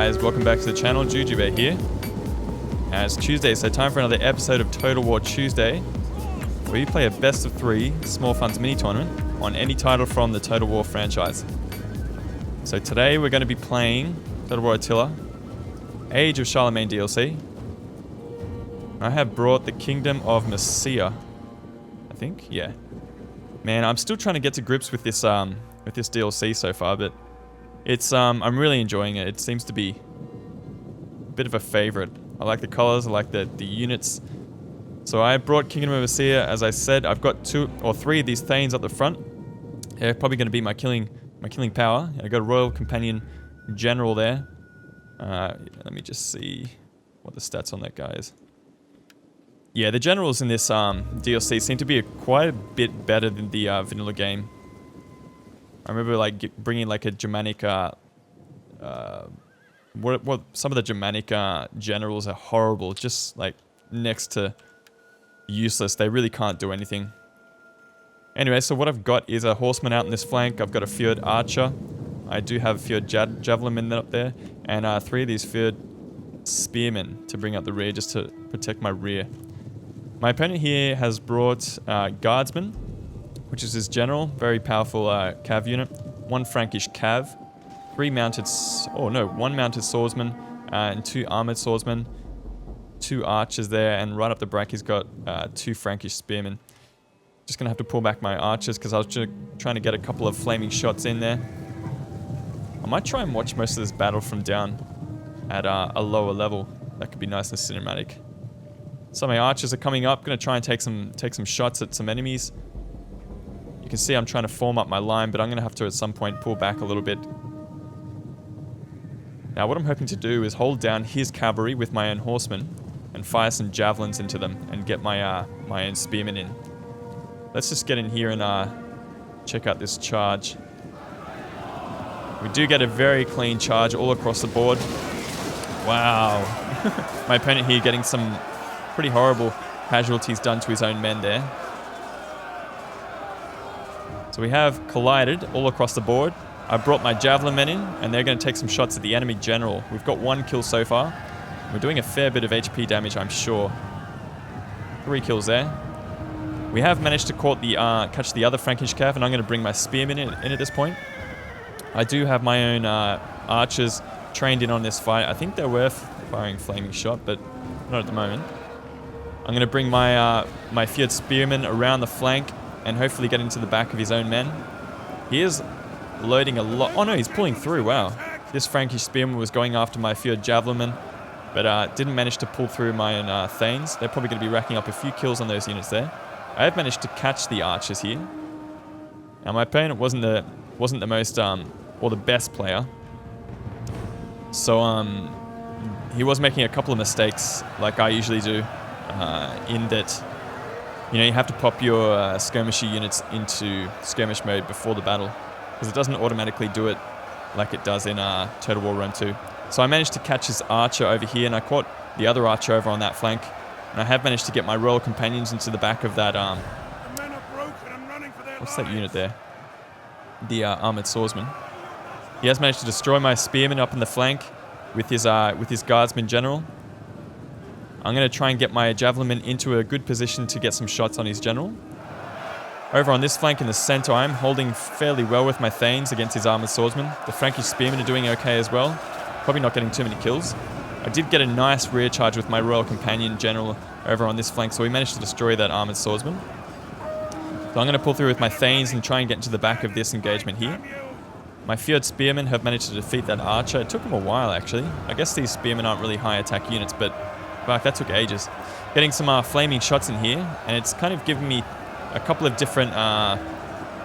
guys, welcome back to the channel. Jujubear here. It's Tuesday, so time for another episode of Total War Tuesday, where you play a best of 3 small funds mini tournament on any title from the Total War franchise. So today we're going to be playing Total War Attila, Age of Charlemagne DLC. I have brought the Kingdom of Mercia, I think, yeah. Man, I'm still trying to get to grips with this DLC so far, but it's I'm really enjoying it. It seems to be a bit of a favorite. I like the colors, I like the units. So I brought Kingdom of Mercia, as I said. I've got 2 or 3 of these Thanes up the front. They're probably going to be my killing power. I got a Royal Companion General there. Let me just see what the stats on that guy is. Yeah, the generals in this DLC seem to be quite a bit better than the vanilla game. I remember like bringing like a Germanic, some of the Germanic generals are horrible, just like next to useless. They really can't do anything. Anyway, so what I've got is a horseman out in this flank. I've got a Fjord archer. I do have Fjord javelin up there, and 3 of these Fjord spearmen to bring up the rear, just to protect my rear. My opponent here has brought guardsmen, which is his general, very powerful cav unit. 1 Frankish cav, 1 mounted swordsman, and 2 armored swordsmen, 2 archers there, and right up the back he's got 2 Frankish spearmen. Just gonna have to pull back my archers because I was just trying to get a couple of flaming shots in there. I might try and watch most of this battle from down at a lower level. That could be nice and cinematic. So my archers are coming up, gonna try and take some shots at some enemies. You can see I'm trying to form up my line, but I'm going to have to at some point pull back a little bit. Now what I'm hoping to do is hold down his cavalry with my own horsemen and fire some javelins into them and get my my own spearmen in. Let's just get in here and check out this charge. We do get a very clean charge all across the board. Wow. My opponent here getting some pretty horrible casualties done to his own men there. So we have collided all across the board. I brought my javelin men in, and they're going to take some shots at the enemy general. We've got 1 kill so far. We're doing a fair bit of HP damage, I'm sure. 3 kills there. We have managed to catch the other Frankish cav, and I'm going to bring my spearmen in at this point. I do have my own archers trained in on this fight. I think they're worth firing flaming shot, but not at the moment. I'm going to bring my my Fjord spearmen around the flank and hopefully get into the back of his own men. He is loading a lot. Oh no, he's pulling through, wow. This Frankish spearman was going after my Fjord javelin, but didn't manage to pull through my own Thanes. They're probably going to be racking up a few kills on those units there. I have managed to catch the archers here. Now my opponent wasn't the most, or the best player. So he was making a couple of mistakes, like I usually do, in that, you know, you have to pop your skirmisher units into skirmish mode before the battle, because it doesn't automatically do it like it does in Total War Rome 2. So I managed to catch his archer over here, and I caught the other archer over on that flank. And I have managed to get my Royal Companions into the back of that, what's that unit there? The armored swordsman. He has managed to destroy my spearmen up in the flank with his guardsman general. I'm going to try and get my javelin into a good position to get some shots on his general. Over on this flank in the center, I'm holding fairly well with my Thanes against his armored swordsman. The Frankish spearmen are doing okay as well. Probably not getting too many kills. I did get a nice rear charge with my Royal Companion general over on this flank, so we managed to destroy that armored swordsman. So I'm going to pull through with my Thanes and try and get into the back of this engagement here. My Fjord spearmen have managed to defeat that archer. It took them a while, actually. I guess these spearmen aren't really high attack units, but fuck, that took ages. Getting some flaming shots in here, and it's kind of given me a couple of different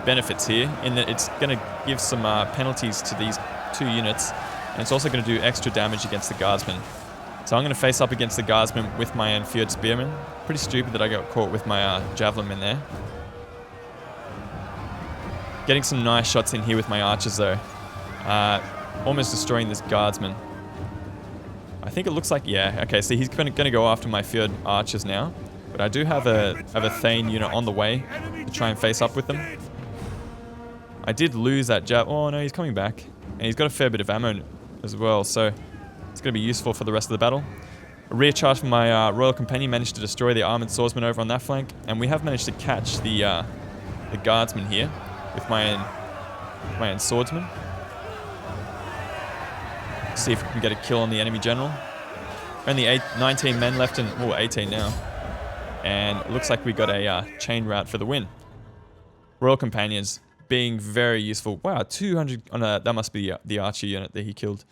benefits here, in that it's going to give some penalties to these 2 units, and it's also going to do extra damage against the guardsmen. So I'm going to face up against the guardsmen with my own Fjord spearmen. Pretty stupid that I got caught with my javelin men there. Getting some nice shots in here with my archers though. Almost destroying this guardsman. I think it looks like, yeah, okay, so he's going to go after my Fjord archers now. But I do have a Thane unit on the way to try and face up with them. I did lose that jab. Oh no, he's coming back. And he's got a fair bit of ammo as well, so going to be useful for the rest of the battle. A rear charge from my Royal Companion managed to destroy the Armoured Swordsman over on that flank, and we have managed to catch the Guardsman here with my own Swordsman. See if we can get a kill on the enemy general. Only 19 men left, and 18 now. And it looks like we got a chain route for the win. Royal Companions being very useful. Wow, 200... Oh no, that must be the archer unit that he killed.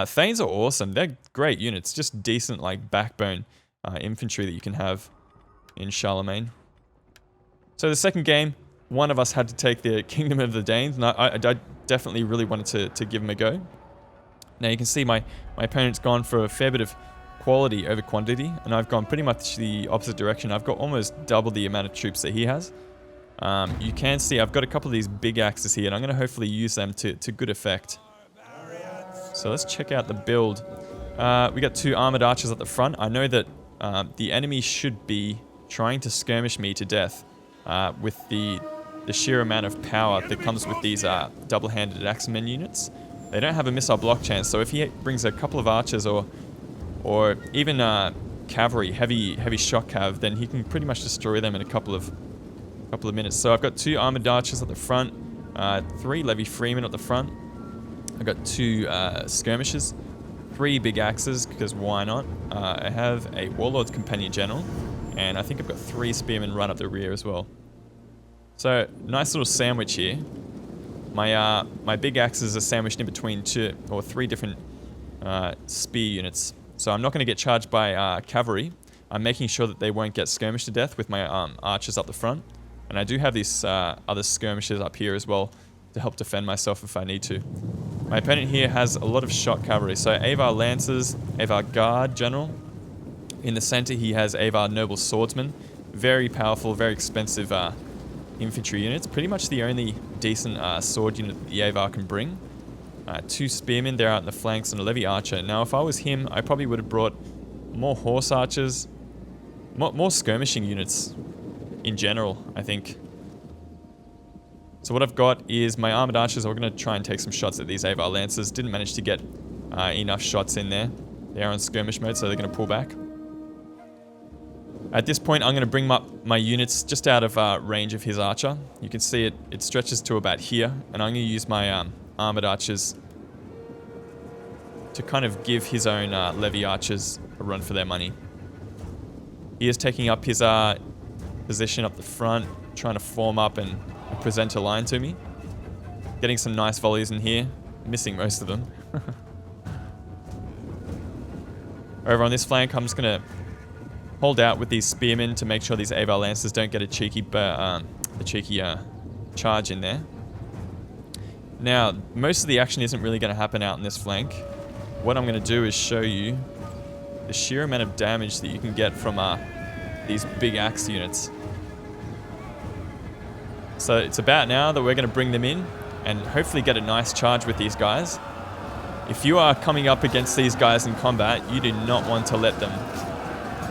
Thanes are awesome. They're great units. Just decent, like, backbone infantry that you can have in Charlemagne. So the second game, one of us had to take the Kingdom of the Danes. And I definitely really wanted to give him a go. Now you can see my opponent's gone for a fair bit of quality over quantity, and I've gone pretty much the opposite direction. I've got almost double the amount of troops that he has. You can see I've got a couple of these big axes here, and I'm going to hopefully use them to good effect. So let's check out the build. We got 2 armored archers at the front. I know that the enemy should be trying to skirmish me to death with the sheer amount of power that comes with these double-handed axemen units. They don't have a missile block chance, so if he brings a couple of archers or even cavalry, heavy shock cav, then he can pretty much destroy them in a couple of minutes. So I've got 2 armored archers at the front, 3 levy freemen at the front. I've got 2 skirmishers, 3 big axes, because why not? I have a Warlord's Companion General, and I think I've got 3 spearmen right up the rear as well. So nice little sandwich here. My big axes are sandwiched in between 2 or 3 different spear units. So I'm not going to get charged by cavalry. I'm making sure that they won't get skirmished to death with my archers up the front. And I do have these other skirmishers up here as well to help defend myself if I need to. My opponent here has a lot of shot cavalry. So Avar Lancers, Avar Guard General. In the center he has Avar Noble Swordsman. Very powerful, very expensive infantry units. Pretty much the only decent sword unit that the Avar can bring. 2 spearmen there out in the flanks and a levy archer. Now if I was him, I probably would have brought more horse archers, more skirmishing units in general, I think. So what I've got is my armored archers are going to try and take some shots at these Avar Lancers. Didn't manage to get enough shots in there. They are on skirmish mode, so they're going to pull back. At this point, I'm going to bring up my units just out of range of his archer. You can see it stretches to about here, and I'm going to use my armored archers to kind of give his own levy archers a run for their money. He is taking up his position up the front, trying to form up and present a line to me. Getting some nice volleys in here, missing most of them. Over on this flank, I'm just going to hold out with these spearmen to make sure these Avar Lancers don't get a cheeky charge in there. Now, most of the action isn't really going to happen out in this flank. What I'm going to do is show you the sheer amount of damage that you can get from these big axe units. So it's about now that we're going to bring them in and hopefully get a nice charge with these guys. If you are coming up against these guys in combat, you do not want to let them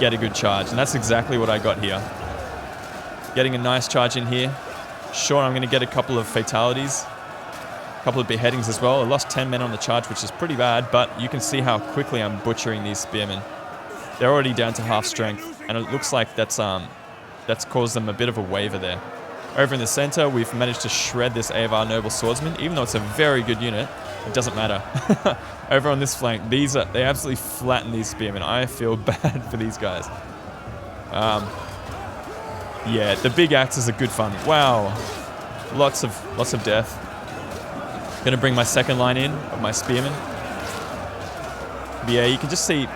get a good charge. And that's exactly what I got here. Getting a nice charge in here. Sure, I'm going to get a couple of fatalities. A couple of beheadings as well. I lost 10 men on the charge, which is pretty bad, but you can see how quickly I'm butchering these spearmen. They're already down to half strength, and it looks like that's caused them a bit of a waver there. Over in the center, we've managed to shred this Avar Noble Swordsman. Even though it's a very good unit, it doesn't matter. Over on this flank, they absolutely flatten these spearmen. I feel bad for these guys. Yeah, the big axes are good fun. Wow, lots of death. Gonna bring my second line in of my spearmen. But yeah, you can just see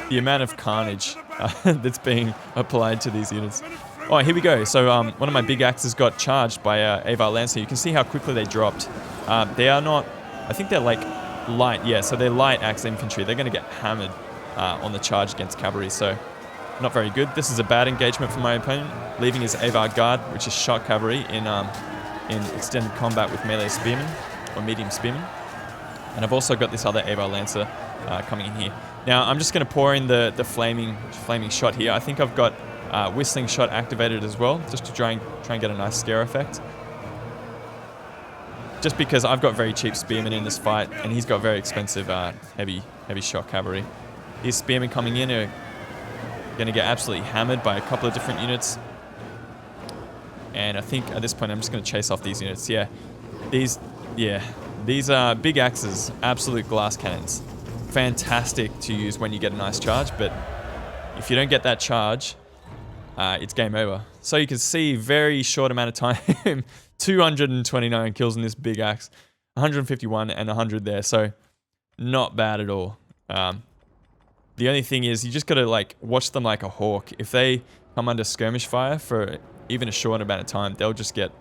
the amount of carnage that's being applied to these units. Oh, here we go. So one of my big axes got charged by Avar Lancer. You can see how quickly they dropped. They are not, I think they're like light. Yeah, so they're light axe infantry. They're going to get hammered on the charge against cavalry. So not very good. This is a bad engagement for my opponent, leaving his Avar Guard, which is shot cavalry, in extended combat with melee spearmen or medium spearmen. And I've also got this other Avar Lancer coming in here. Now I'm just going to pour in the flaming shot here. I think I've got whistling shot activated as well, just to try and get a nice scare effect. Just because I've got very cheap spearmen in this fight, and he's got very expensive heavy heavy shock cavalry. These spearmen coming in are going to get absolutely hammered by a couple of different units. And I think at this point I'm just going to chase off these units. These are big axes, absolute glass cannons. Fantastic to use when you get a nice charge, but if you don't get that charge, it's game over. So you can see, very short amount of time, 229 kills in this big axe, 151 and 100 there, so not bad at all. The only thing is, you just gotta like watch them like a hawk. If they come under skirmish fire for even a short amount of time, they'll just get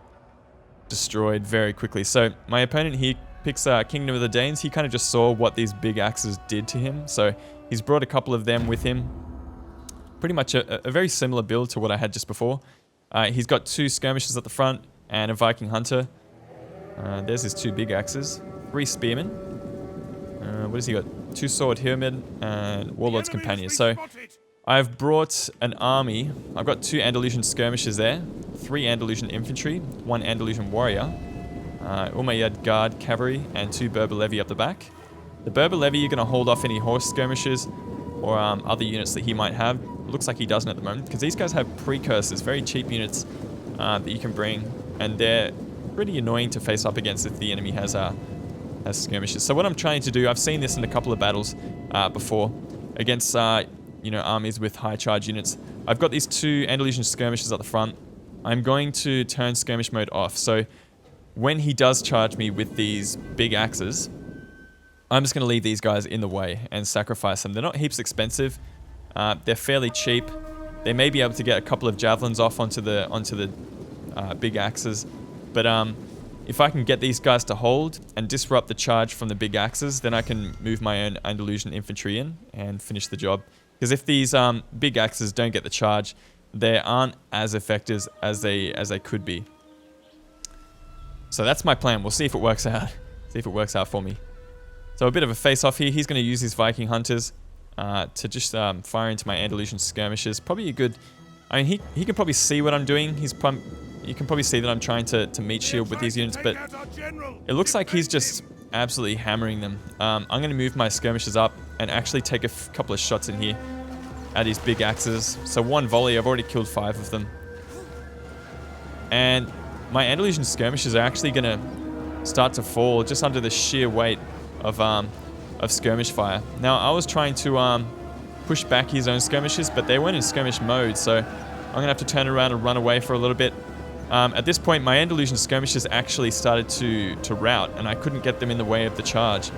destroyed very quickly. So my opponent here picks Kingdom of the Danes. He kind of just saw what these big axes did to him, so he's brought a couple of them with him. Pretty much a very similar build to what I had just before. He's got 2 skirmishers at the front and a Viking hunter. There's his 2 big axes, 3 spearmen. What has he got? 2 sword hillmen and warlord's companions. So I've brought an army. I've got 2 Andalusian skirmishers there, 3 Andalusian infantry, 1 Andalusian warrior, Umayyad guard cavalry, and 2 Berber levy up the back. The Berber levy, you're going to hold off any horse skirmishers or other units that he might have. Looks like he doesn't at the moment, because these guys have precursors, very cheap units that you can bring, and they're pretty annoying to face up against if the enemy has skirmishes. So what I'm trying to do, I've seen this in a couple of battles before against armies with high charge units. I've got these 2 Andalusian skirmishers at the front. I'm going to turn skirmish mode off, so when he does charge me with these big axes, I'm just going to leave these guys in the way and sacrifice them. They're not heaps expensive. They're fairly cheap. They may be able to get a couple of javelins off onto the big axes, but if I can get these guys to hold and disrupt the charge from the big axes, then I can move my own Andalusian infantry in and finish the job. Because if these big axes don't get the charge, they aren't as effective as they could be. So that's my plan. We'll see if it works out. See if it works out for me. So a bit of a face-off here. He's going to use his Viking hunters to just fire into my Andalusian skirmishers. Probably a good... I mean, he can probably see what I'm doing. You can probably see that I'm trying to meat shield with these units, but it looks like he's just absolutely hammering them. I'm going to move my skirmishers up and actually take a couple of shots in here at his big axes. So 1 volley, I've already killed 5 of them. And my Andalusian skirmishers are actually going to start to fall just under the sheer weight of skirmish fire. Now, I was trying to push back his own skirmishers, but they weren't in skirmish mode, so I'm going to have to turn around and run away for a little bit. At this point, my Andalusian skirmishers actually started to rout, and I couldn't get them in the way of the charge.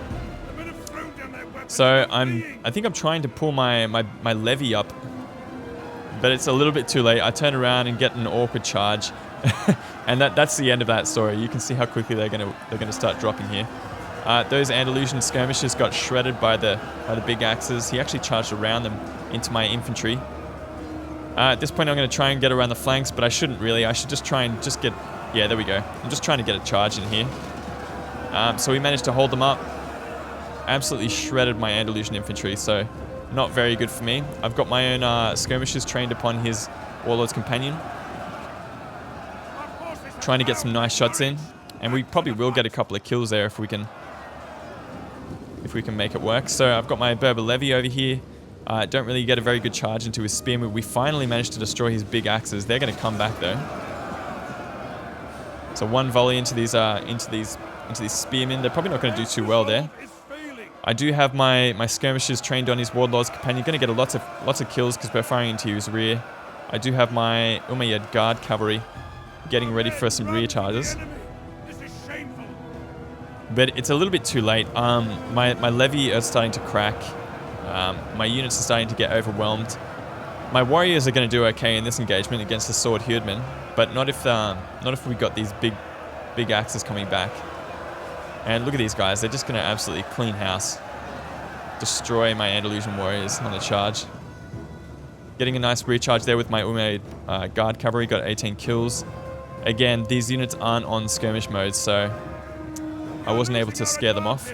So I think I'm trying to pull my levy up, but it's a little bit too late. I turn around and get an awkward charge, and that's the end of that story. You can see how quickly they're gonna start dropping here. Those Andalusian skirmishers got shredded by the big axes. He actually charged around them into my infantry. At this point, I'm going to try and get around the flanks, but I shouldn't really. I should just try and get... Yeah, there we go. I'm just trying to get a charge in here. So we managed to hold them up. Absolutely shredded my Andalusian infantry, so not very good for me. I've got my own skirmishers trained upon his warlord's companion, trying to get some nice shots in, and we probably will get a couple of kills there if we can make it work. So I've got my Berber levy over here. Don't really get a very good charge into his spearmen. We finally managed to destroy his big axes. They're going to come back though. So 1 volley into these spearmen. They're probably not going to do too well there. I do have my skirmishers trained on his warlord's companion. Going to get lots of kills because we're firing into his rear. I do have my Umayyad guard cavalry getting ready for some rear charges. But it's a little bit too late. My levy are starting to crack. My units are starting to get overwhelmed. My warriors are going to do okay in this engagement against the sword herdmen, but not if we got these big axes coming back. And look at these guys; they're just going to absolutely clean house, destroy my Andalusian warriors on the charge. Getting a nice recharge there with my Umayyad guard cavalry, got 18 kills. Again, these units aren't on skirmish mode, so I wasn't able to scare them off.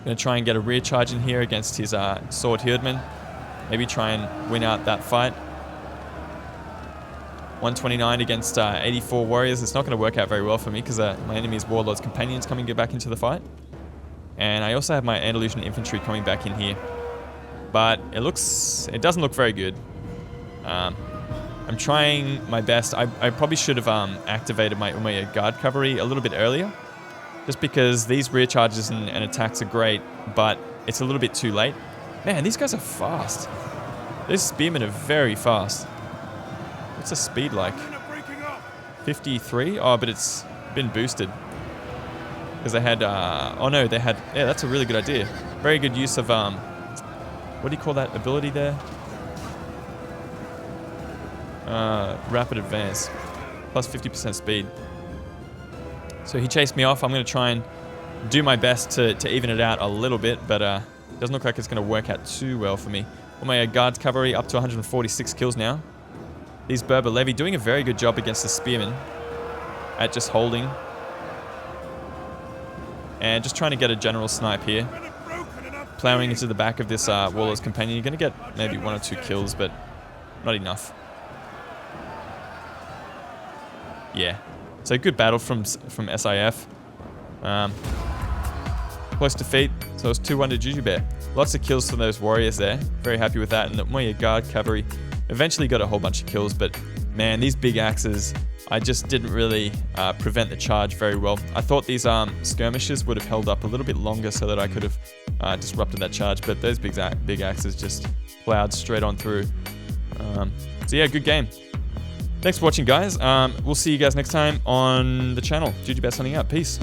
Going to try and get a rear charge in here against his sword herdman. Maybe try and win out that fight. 129 against 84 warriors. It's not going to work out very well for me because my enemy's warlord's companion's coming back into the fight. And I also have my Andalusian infantry coming back in here. But it doesn't look very good. I'm trying my best. I probably should have activated my Umayyad guard cavalry a little bit earlier. Just because these rear charges and attacks are great, but it's a little bit too late. Man, these guys are fast. These spearmen are very fast. What's the speed like? 53? Oh, but it's been boosted. Because they had, oh no, they had, yeah, that's a really good idea. Very good use of, what do you call that ability there? Rapid advance. Plus 50% speed. So he chased me off. I'm going to try and do my best to even it out a little bit, but it doesn't look like it's going to work out too well for me. Well, my guards cavalry up to 146 kills now. These Berber Levy doing a very good job against the spearmen at just holding. And just trying to get a general snipe here. Plowing into the back of this Warlord's Companion. You're going to get maybe 1 or 2 kills, but not enough. Yeah. So good battle from SIF. Close defeat. So it's 2-1 to Jujubear. Lots of kills from those warriors there. Very happy with that. And the Umayyad guard cavalry eventually got a whole bunch of kills. But man, these big axes, I just didn't really prevent the charge very well. I thought these skirmishes would have held up a little bit longer so that I could have disrupted that charge. But those big axes just plowed straight on through. So yeah, good game. Thanks for watching, guys. We'll see you guys next time on the channel. Jujubear signing out. Peace.